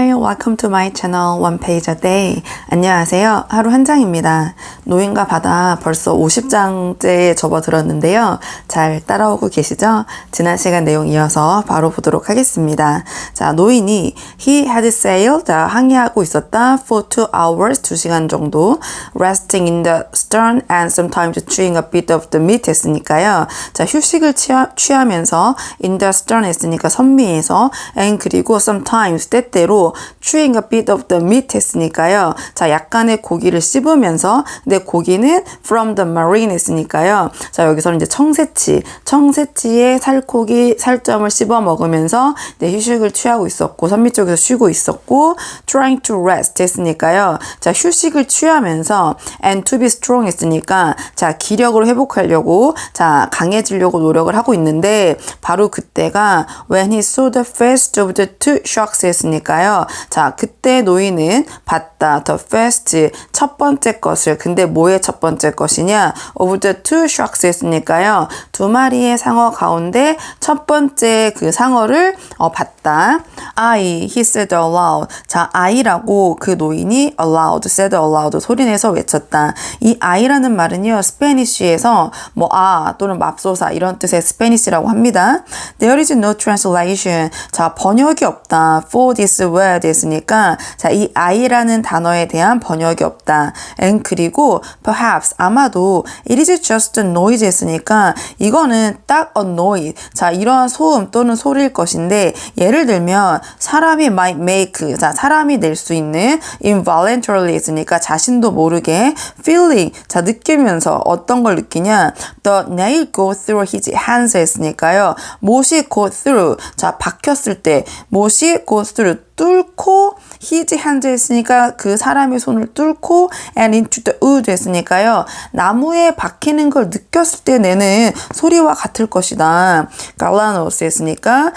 Hi, welcome to my channel One Page a Day. 안녕하세요. 하루 한 장입니다. 노인과 바다 벌써 50장째에 접어들었는데요. 잘 따라오고 계시죠? 지난 시간 내용 이어서 바로 보도록 하겠습니다. 자, 노인이 He had sailed, 항해하고 있었다 for 2 hours, 2시간 정도 resting in the stern and sometimes chewing a bit of the meat 했으니까요. 자, 휴식을 취하면서 in the stern 했으니까 선미에서 and 그리고 sometimes 때때로 chewing a bit of the meat 했으니까요. 자, 약간의 고기를 씹으면서 근데 고기는 from the marine 했으니까요. 자, 여기서는 이제 청새치의 살코기 살점을 씹어 먹으면서 이제 휴식을 취하고 있었고 선미 쪽에서 쉬고 있었고 trying to rest 했으니까요. 자, 휴식을 취하면서 and to be strong 했으니까 자, 기력을 회복하려고 자, 강해지려고 노력을 하고 있는데 바로 그때가 when he saw the first of the two sharks 했으니까요. 자, 그때 노인은 봤다. the first 첫 번째 것을. 근데 뭐의 첫 번째 것이냐? of the two sharks 했으니까요. 두 마리의 상어 가운데 첫 번째 그 상어를 봤다. he said aloud. 자, I라고 그 노인이 aloud, said aloud 소리내서 외쳤다. 이 I라는 말은요, 스페니쉬에서 뭐 또는 맙소사 이런 뜻의 스페니쉬라고 합니다. There is no translation. 자, 번역이 없다. for this word 했으니까 자, 이 I라는 단어에 대한 번역이 없다. and 그리고 perhaps 아마도 it is just a noise 했으니까 이거는 딱 a noise. 자, 이러한 소음 또는 소리일 것인데 예를 들면 사람이 might make. 자, 사람이 낼 수 있는 involuntarily 했으니까 자신도 모르게 feeling. 자, 느끼면서 어떤 걸 느끼냐? The nail go through his hands 했으니까요. 못이 go through. 자, 박혔을 때 못이 go through. 뚫고 his hands 했으니까 그 사람의 손을 뚫고 and into the wood 했으니까요. 나무에 박히는 걸 느꼈을 때 내는 소리와 같을 것이다. 갈라노스 했으니까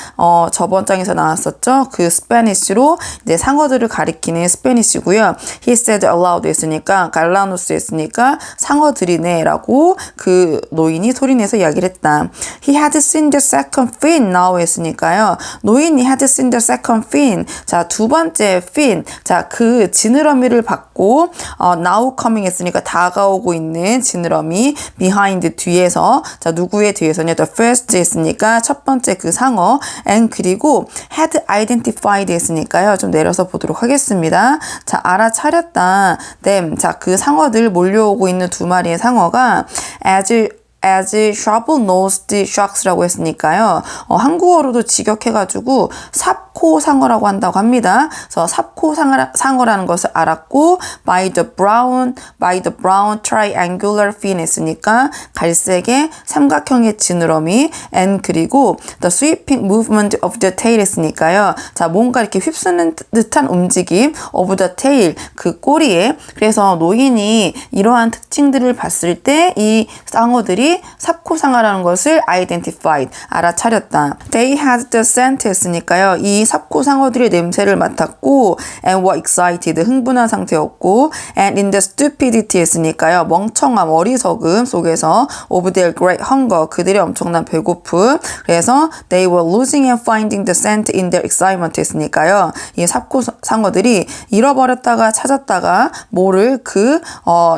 저번 장에서 나왔었죠. 그 스페니쉬로 이제 상어들을 가리키는 스페니쉬고요. He said aloud 했으니까 갈라노스 했으니까 상어들이네 라고 그 노인이 소리내서 이야기를 했다. He had seen the second fin now 했으니까요. 노인이 had seen the second fin. 자, 두 번째 fin. 자, 그 지느러미를 받고 now coming 했으니까 다가오고 있는 지느러미 behind 뒤에서. 자, 누구의 뒤에서냐? the first 했으니까 첫 번째 그 상어 and 그리고 had identified 했으니까요. 좀 내려서 보도록 하겠습니다. 자, 알아차렸다. them. 자, 그 상어들 몰려오고 있는 두 마리의 상어가 as sharp-nosed sharks라고 했으니까요. 한국어로도 직역해가지고 삽코상어라고 한다고 합니다. 그래서 삽코상어라는 것을 알았고 by the brown triangular fin 했으니까 갈색의 삼각형의 지느러미 and 그리고 the sweeping movement of the tail 했으니까요. 자, 뭔가 이렇게 휩쓰는 듯한 움직임 of the tail 그 꼬리에. 그래서 노인이 이러한 특징들을 봤을 때 이 상어들이 삽코상어라는 것을 identified, 알아차렸다. They had the scent 했으니까요. 이 삽코상어들의 냄새를 맡았고 and were excited, 흥분한 상태였고 and in the stupidity 했으니까요. 멍청함, 어리석음 속에서 of their great hunger, 그들의 엄청난 배고픔. 그래서 they were losing and finding the scent in their excitement 했으니까요. 이 삽코상어들이 잃어버렸다가 찾았다가 모를 그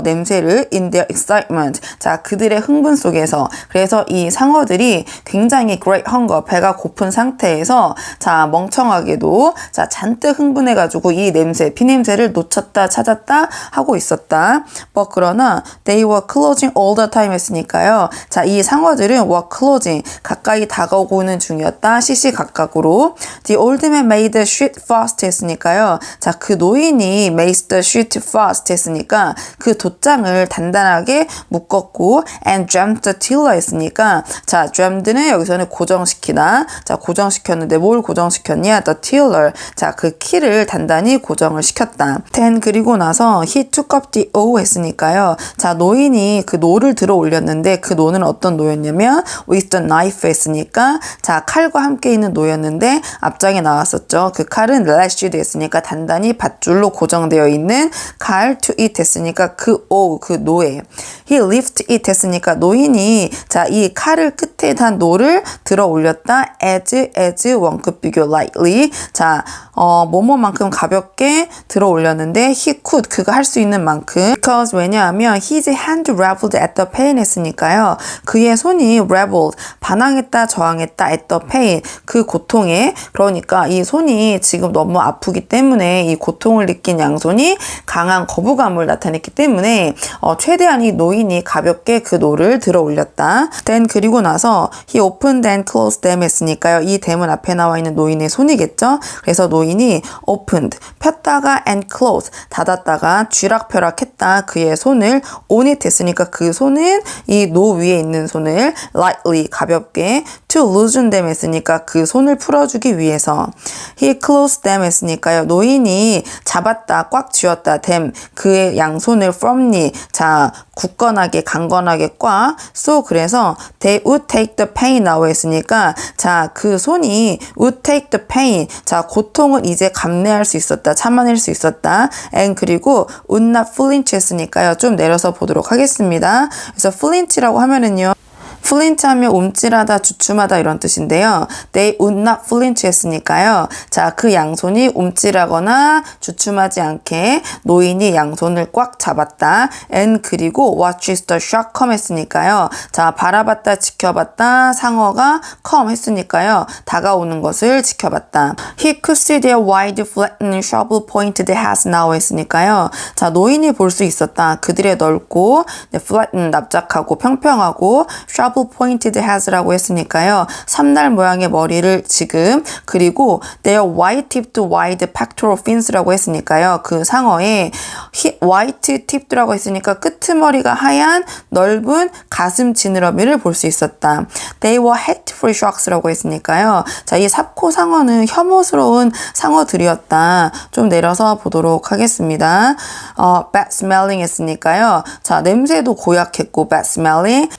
냄새를 in their excitement. 자, 그들의 흥분 속에서. 그래서 이 상어들이 굉장히 great hunger, 배가 고픈 상태에서 자, 멍청하게도 자, 잔뜩 흥분해가지고 이 냄새, 피냄새를 놓쳤다 찾았다 하고 있었다. 그러나 they were closing all the time 했으니까요. 자, 이 상어들은 were closing, 가까이 다가오고는 중이었다. 시시각각으로. The old man made the sheet fast 했으니까요. 자, 그 노인이 made the sheet fast 했으니까 그 돛장을 단단하게 묶었고 and jammed the tiller 했으니까 자, jammed는 여기서는 고정시키다. 자, 고정시켰는데 뭘 고정시켰냐? the tiller. 자, 그 키를 단단히 고정을 시켰다. then 그리고 나서 he took up the oar 했으니까요. 자, 노인이 그 노를 들어 올렸는데 그 노는 어떤 노였냐면 with the knife 했으니까 자, 칼과 함께 있는 노였는데 앞장에 나왔었죠. 그 칼은 lashed 했으니까 단단히 밧줄로 고정되어 있는 칼 to it 했으니까 그 노에 he lifted it 했으니까 노인이 자, 이 칼을 끝에 단 노를 들어 올렸다. as 원급 비교 like lightly. 자, 뭐뭐만큼 가볍게 들어 올렸는데 he could, 그가 할 수 있는 만큼. because 왜냐하면 his hand rebelled at the pain 했으니까요. 그의 손이 rebelled, 반항했다, 저항했다 at the pain, 그 고통에. 그러니까 이 손이 지금 너무 아프기 때문에 이 고통을 느낀 양손이 강한 거부감을 나타냈기 때문에 최대한 이 노인이 가볍게 그 노를 들어 올렸다. then 그리고 나서 he opened and closed them 했으니까요. 이 대문 앞에 나와 있는 노인의 손이겠죠. 그래서 노인이 opened, 폈다가 and closed, 닫았다가 쥐락펴락했다. 그의 손을 on it 했으니까 그 손은 이 노 위에 있는 손을 lightly, 가볍게 to loosen them 했으니까 그 손을 풀어주기 위해서 he closed them 했으니까요. 노인이 잡았다, 꽉 쥐었다. them, 그의 양손을 firmly, 자, 굳건하게, 강건하게 꽉. so 그래서 they would take the pain now 했으니까 자, 그 손이 would take the pain, 자, 고통을 이제 감내할 수 있었다, 참아낼 수 있었다. and 그리고 would not flinch 했으니까요. 좀 내려서 보도록 하겠습니다. 그래서 flinch라고 하면은요, flinch 하면 움찔하다, 주춤하다 이런 뜻인데요. They would not flinch 했으니까요. 자, 그 양손이 움찔하거나 주춤하지 않게 노인이 양손을 꽉 잡았다. and 그리고 watches the shark come 했으니까요. 자, 바라봤다, 지켜봤다, 상어가 come 했으니까요. 다가오는 것을 지켜봤다. He could see their wide, flattened, shovel-pointed heads now 했으니까요. 자, 노인이 볼 수 있었다. 그들의 넓고 flattened, 납작하고 평평하고 shovel-pointed heads라고 했으니까요. 삼날 모양의 머리를 지금, 그리고 their white-tipped, wide pectoral fins라고 했으니까요. 그 상어의 white-tipped라고 했으니까 끄트머리가 하얀 넓은 가슴 지느러미를 볼 수 있었다. They were hateful sharks라고 했으니까요. 자, 이 삽코 상어는 혐오스러운 상어들이었다. 좀 내려서 보도록 하겠습니다. bad smelling 했으니까요. 자, 냄새도 고약했고 bad smelling.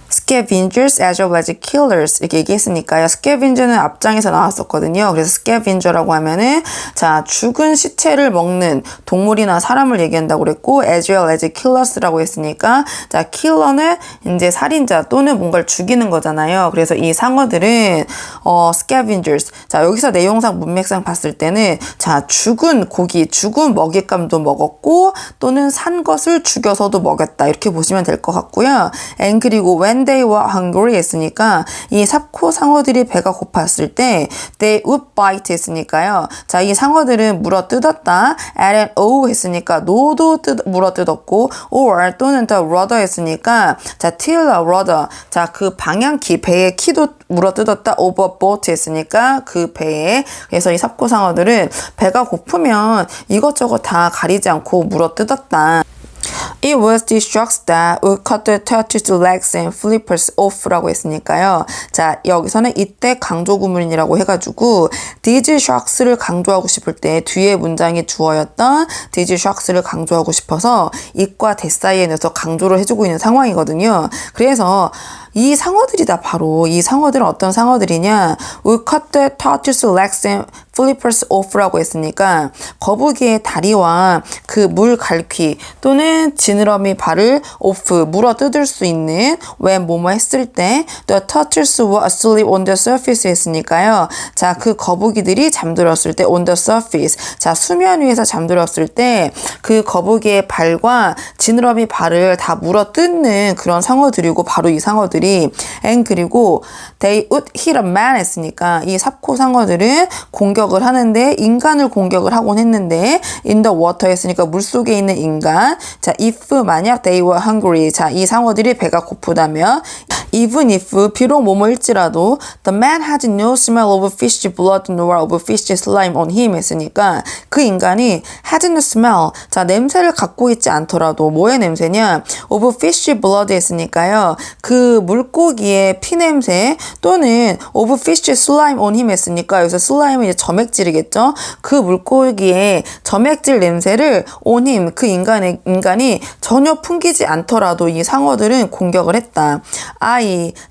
scavengers as well as killers 이렇게 얘기했으니까요. scavenger는 앞장에서 나왔었거든요. 그래서 scavenger라고 하면은 자, 죽은 시체를 먹는 동물이나 사람을 얘기한다고 그랬고 as well as killers라고 했으니까 자, killer는 이제 살인자 또는 뭔가를 죽이는 거잖아요. 그래서 이 상어들은 scavengers. 자, 여기서 내용상 문맥상 봤을 때는 자, 죽은 고기, 죽은 먹잇감도 먹었고 또는 산 것을 죽여서도 먹였다. 이렇게 보시면 될 것 같고요. and 그리고 when they were hungry 했으니까 이 삽코 상어들이 배가 고팠을 때 they would bite 했으니까요. 자, 이 상어들은 물어 뜯었다. and o 했으니까 노도 물어 뜯었고 or 또는 the rudder 했으니까 자, till the rudder. 자, 그 방향키, 배의 키도 물어 뜯었다. overboard 했으니까 그 배에. 그래서 이 삽코 상어들은 배가 고프면 이것저것 다 가리지 않고 물어 뜯었다. It was these sharks that would cut the turtle's legs and flippers off라고 했으니까요. 자, 여기서는 이때 강조 구문이라고 해가지고 these sharks를 강조하고 싶을 때 뒤에 문장이 주어였던 these sharks를 강조하고 싶어서 it과 that 사이에 넣어서 강조를 해주고 있는 상황이거든요. 그래서 이 상어들이다. 바로 이 상어들은 어떤 상어들이냐? We cut the turtle's legs and flippers off라고 했으니까 거북이의 다리와 그 물 갈퀴 또는 지느러미 발을 off, 물어 뜯을 수 있는 when 뭐뭐 했을 때 the turtles were asleep on the surface 했으니까요. 자, 그 거북이들이 잠들었을 때 on the surface. 자, 수면 위에서 잠들었을 때 그 거북이의 발과 지느러미 발을 다 물어 뜯는 그런 상어들이고 바로 이 상어들이 and 그리고 they would hit a man 했으니까 이 삽코 상어들은 공격을 하는데 인간을 공격을 하곤 했는데 in the water 했으니까 물속에 있는 인간. 자, if 만약 they were hungry. 자, 이 상어들이 배가 고프다면 even if 비록 뭐뭐일지라도 the man had no smell of fish blood nor of fish slime on him 했으니까 그 인간이 had no smell. 자, 냄새를 갖고 있지 않더라도 뭐의 냄새냐? of fish blood 했으니까요. 그 물고기의 피 냄새 또는 of fish slime on him 했으니까 여기서 슬라임은 이제 점액질이겠죠. 그 물고기의 점액질 냄새를 on him, 그 인간이 전혀 풍기지 않더라도 이 상어들은 공격을 했다.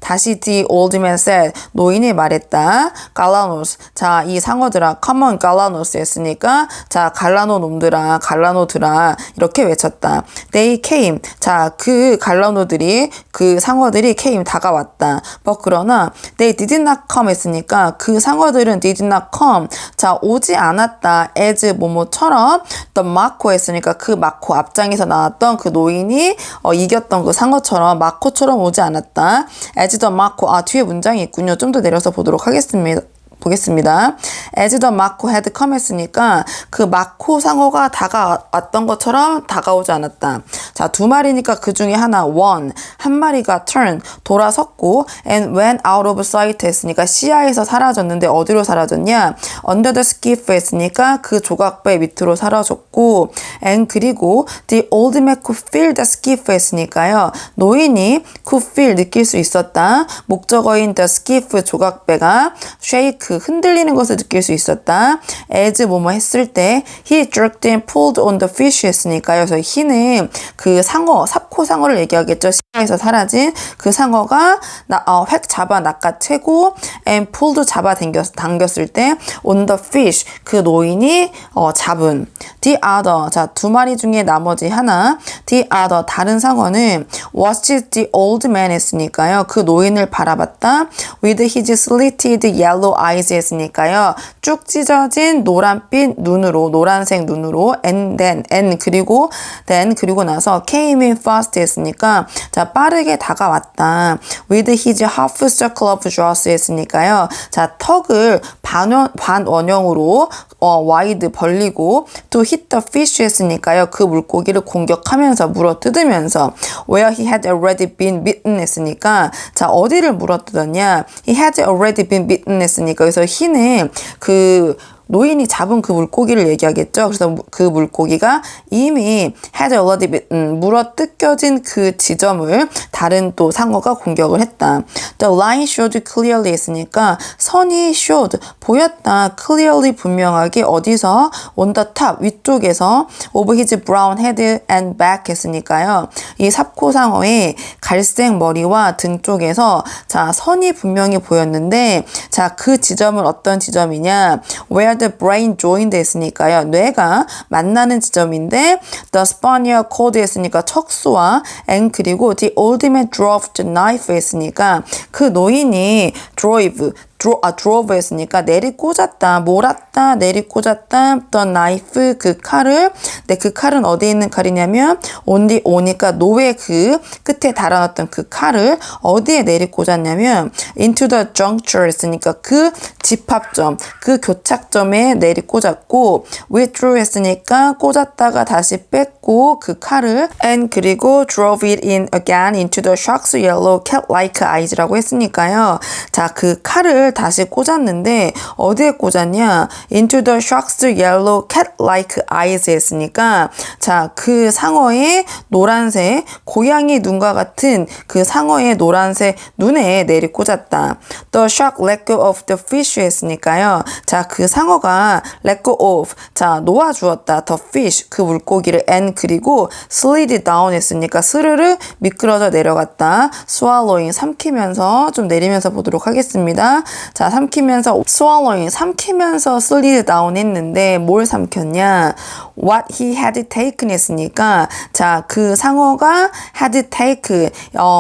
다시 the old man said. 노인이 말했다. 갈라노스. 자, 이 상어들아, come on 갈라노스 했으니까 자, 갈라노 놈들아, 갈라노들아 이렇게 외쳤다. They came. 자, 그 갈라노들이, 그 상어들이 came came 다가왔다. but 그러나 they did not come 했으니까 그 상어들은 did not come 자 오지 않았다. as 뭐뭐처럼 the 마코 했으니까 그 마코 앞장에서 나왔던 그 노인이 이겼던 그 상어처럼 마코처럼 오지 않았다. as the 마코 뒤에 문장이 있군요. 좀 더 내려서 보도록 보겠습니다. As the 마코 had come 했으니까 그 마코 상어가 다가왔던 것처럼 다가오지 않았다. 자, 두 마리니까 그 중에 하나 one, 한 마리가 turn, 돌아섰고 and went out of sight 했으니까 시야에서 사라졌는데 어디로 사라졌냐? under the skiff 했으니까 그 조각배 밑으로 사라졌고 and 그리고 the old man could feel the skiff 했으니까요. 노인이 could feel 느낄 수 있었다. 목적어인 the skiff 조각배가 shake 흔들리는 것을 느낄 수 있었다. as 뭐뭐 했을 때 he jerked and pulled on the fish 했으니까요. 그래서 he는 그 상어, 삽코 상어를 얘기하겠죠. 시야에서 사라진 그 상어가 획 잡아 낚아채고 and pulled 잡아 당겼을 때 on the fish 그 노인이 잡은 the other 자, 두 마리 중에 나머지 하나 the other 다른 상어는 watched the old man 했으니까요. 그 노인을 바라봤다. with his slitted yellow eyes 했으니까요. 쭉 찢어진 노란빛 눈으로 노란색 눈으로 and 그리고 나서 came in fast 했으니까 자 빠르게 다가왔다. with his half circle of jaws 했으니까요. 자 턱을 반원형으로 wide 벌리고 to hit the fish 했으니까요. 그 물고기를 공격하면서 물어뜯으면서 where he had already been bitten 했으니까 자 어디를 물어뜯었냐? he had already been bitten 했으니까 그래서 he는 그 노인이 잡은 그 물고기를 얘기하겠죠. 그래서 그 물고기가 이미 had already been 물어뜯겨진 그 지점을 다른 또 상어가 공격을 했다. The line showed clearly 했으니까 선이 showed 보였다. clearly 분명하게 어디서 on the top 위쪽에서 of his brown head and back 했으니까요. 이 삽코 상어의 갈색 머리와 등 쪽에서 자 선이 분명히 보였는데 자 그 지점은 어떤 지점이냐? where the brain joined 했으니까요. 뇌가 만나는 지점인데 the spinal cord 했으니까 척수와 and 그리고 the old man drove the knife 했으니까 그 노인이 drove 했으니까 내리꽂았다, 몰았다, 내리꽂았다, the knife, 그 칼을, 네, 그 칼은 어디에 있는 칼이냐면, 오니까 노의 그 끝에 달아놨던 그 칼을 어디에 내리꽂았냐면, into the juncture 했으니까 그 집합점, 그 교착점에 내리꽂았고, withdrew 했으니까 꽂았다가 다시 뺐고, 그 칼을, and 그리고 drove it in again into the shark's yellow cat-like eyes라고 했으니까요. 자, 그 칼을 다시 꽂았는데 어디에 꽂았냐? Into the shark's yellow cat-like eyes 했으니까 자, 그 상어의 노란색 고양이 눈과 같은 그 상어의 노란색 눈에 내리꽂았다. The shark let go of the fish 했으니까요. 자, 그 상어가 let go of 자, 놓아주었다. The fish 그 물고기를 and 그리고 slid down 했으니까 스르르 미끄러져 내려갔다. swallowing 삼키면서 좀 내리면서 보도록 하겠습니다. 자, swallowing, 삼키면서 slid down 했는데 뭘 삼켰냐? What he had taken 했으니까 자, 그 상어가 had taken,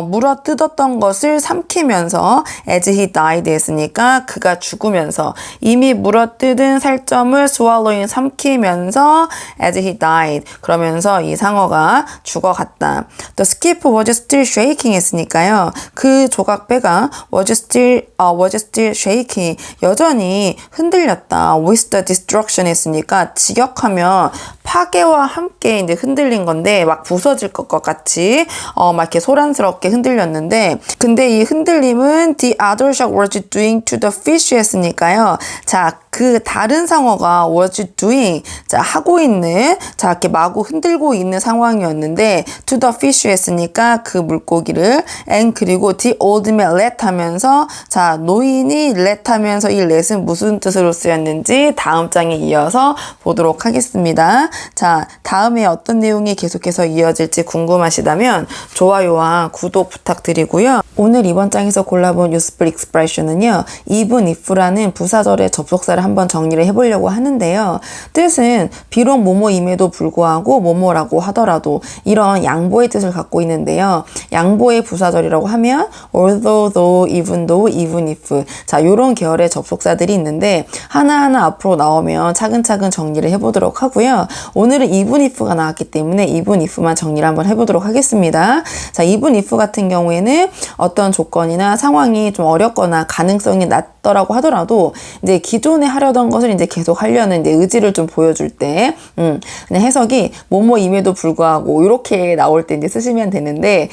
물어뜯었던 것을 삼키면서 as he died 했으니까 그가 죽으면서 이미 물어뜯은 살점을 swallowing 삼키면서 as he died 그러면서 이 상어가 죽어갔다. The skiff was still shaking 했으니까요. 그 조각배가 was still shaking 여전히 흔들렸다. with the destruction 했으니까 직역하면 파괴와 함께 이제 흔들린 건데 막 부서질 것 같이 막 이렇게 소란스럽게 흔들렸는데 근데 이 흔들림은 the other shark was doing to the fish 했으니까요. 자, 그 다른 상어가 was doing 자 하고 있는 자 이렇게 마구 흔들고 있는 상황이었는데 to the fish 했으니까 그 물고기를 and 그리고 the old man let 하면서 자 노인이 let 하면서 이 let은 무슨 뜻으로 쓰였는지 다음 장에 이어서 보도록 하겠습니다. 자 다음에 어떤 내용이 계속해서 이어질지 궁금하시다면 좋아요와 구독 부탁드리고요. 오늘 이번 장에서 골라본 useful expression은요. even if라는 부사절의 접속사를 한번 정리를 해보려고 하는데요. 뜻은 비록 뭐뭐임에도 불구하고 뭐뭐라고 하더라도 이런 양보의 뜻을 갖고 있는데요. 양보의 부사절이라고 하면 although, though, even though, even if. 자, 요런 계열의 접속사들이 있는데 하나하나 앞으로 나오면 차근차근 정리를 해보도록 하고요. 오늘은 even if가 나왔기 때문에 even if만 정리를 한번 해보도록 하겠습니다. 자, even if 같은 경우에는 어떤 조건이나 상황이 좀 어렵거나 가능성이 낮더라고 하더라도 이제 기존에 하려던 것을 이제 계속 하려는 이제 의지를 좀 보여줄 때, 그냥 해석이 뭐뭐임에도 불구하고 이렇게 나올 때 이제 쓰시면 되는데,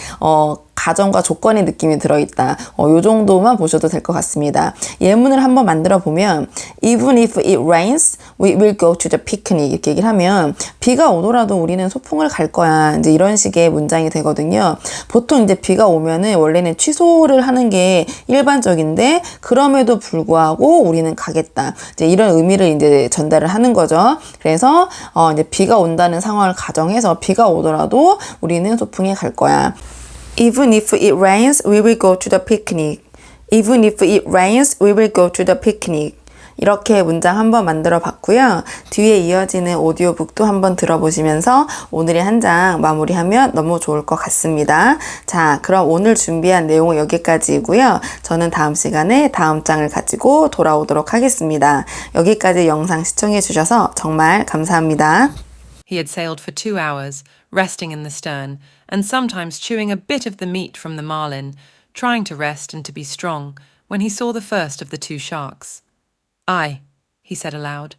가정과 조건의 느낌이 들어있다. 요 정도만 보셔도 될 것 같습니다. 예문을 한번 만들어 보면 Even if it rains, we will go to the picnic 이렇게 얘기를 하면 비가 오더라도 우리는 소풍을 갈 거야. 이제 이런 식의 문장이 되거든요. 보통 이제 비가 오면은 원래는 취소를 하는 게 일반적인데 그럼에도 불구하고 우리는 가겠다. 이제 이런 의미를 이제 전달을 하는 거죠. 그래서 이제 비가 온다는 상황을 가정해서 비가 오더라도 우리는 소풍에 갈 거야. Even if it rains, we will go to the picnic. Even if it rains, we will go to the picnic. 이렇게 문장 한번 만들어 봤고요. 뒤에 이어지는 오디오북도 한번 들어보시면서 오늘의 한 장 마무리하면 너무 좋을 것 같습니다. 자, 그럼 오늘 준비한 내용은 여기까지이고요. 저는 다음 시간에 다음 장을 가지고 돌아오도록 하겠습니다. 여기까지 영상 시청해 주셔서 정말 감사합니다. He had sailed for 2 hours, resting in the stern, and sometimes chewing a bit of the meat from the marlin, trying to rest and to be strong, when he saw the first of the 2 sharks. "Aye," he said aloud.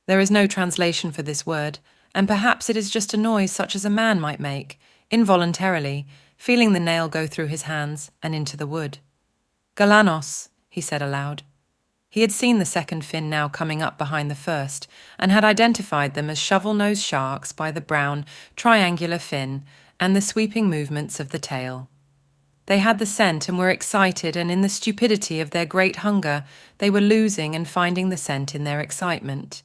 "There is no translation for this word, and perhaps it is just a noise such as a man might make, involuntarily, feeling the nail go through his hands and into the wood. Galanos," he said aloud. He had seen the second fin now coming up behind the first, and had identified them as shovel-nosed sharks by the brown, triangular fin and the sweeping movements of the tail. They had the scent and were excited, and in the stupidity of their great hunger, they were losing and finding the scent in their excitement.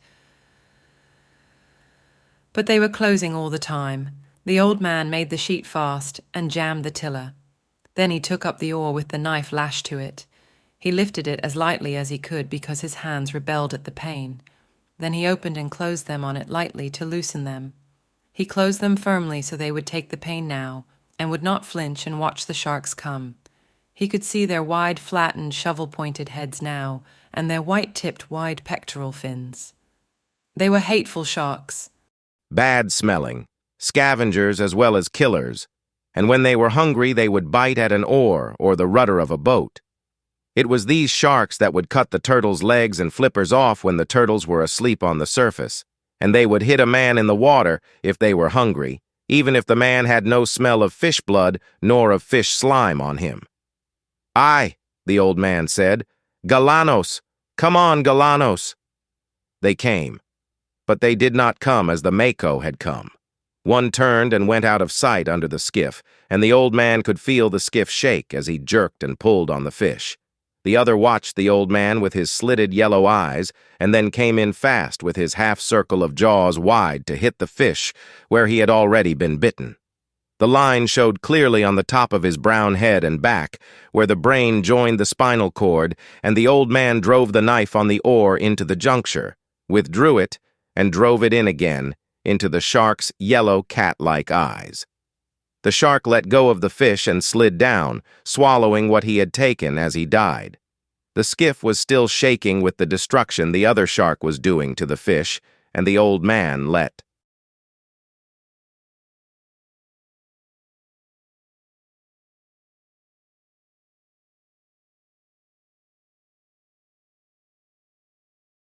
But they were closing all the time. The old man made the sheet fast and jammed the tiller. Then he took up the oar with the knife lashed to it. He lifted it as lightly as he could because his hands rebelled at the pain. Then he opened and closed them on it lightly to loosen them. He closed them firmly so they would take the pain now, and would not flinch and watch the sharks come. He could see their wide, flattened, shovel-pointed heads now, and their white-tipped, wide pectoral fins. They were hateful sharks. Bad-smelling, scavengers as well as killers, and when they were hungry they would bite at an oar or the rudder of a boat. It was these sharks that would cut the turtles' legs and flippers off when the turtles were asleep on the surface, and they would hit a man in the water if they were hungry, even if the man had no smell of fish blood nor of fish slime on him. "Aye," the old man said. "Galanos! Come on, Galanos!" They came, but they did not come as the Mako had come. One turned and went out of sight under the skiff, and the old man could feel the skiff shake as he jerked and pulled on the fish. The other watched the old man with his slitted yellow eyes, and then came in fast with his half-circle of jaws wide to hit the fish where he had already been bitten. The line showed clearly on the top of his brown head and back, where the brain joined the spinal cord, and the old man drove the knife on the oar into the juncture, withdrew it, and drove it in again into the shark's yellow cat-like eyes. The shark let go of the fish and slid down, swallowing what he had taken as he died. The skiff was still shaking with the destruction the other shark was doing to the fish, and the old man let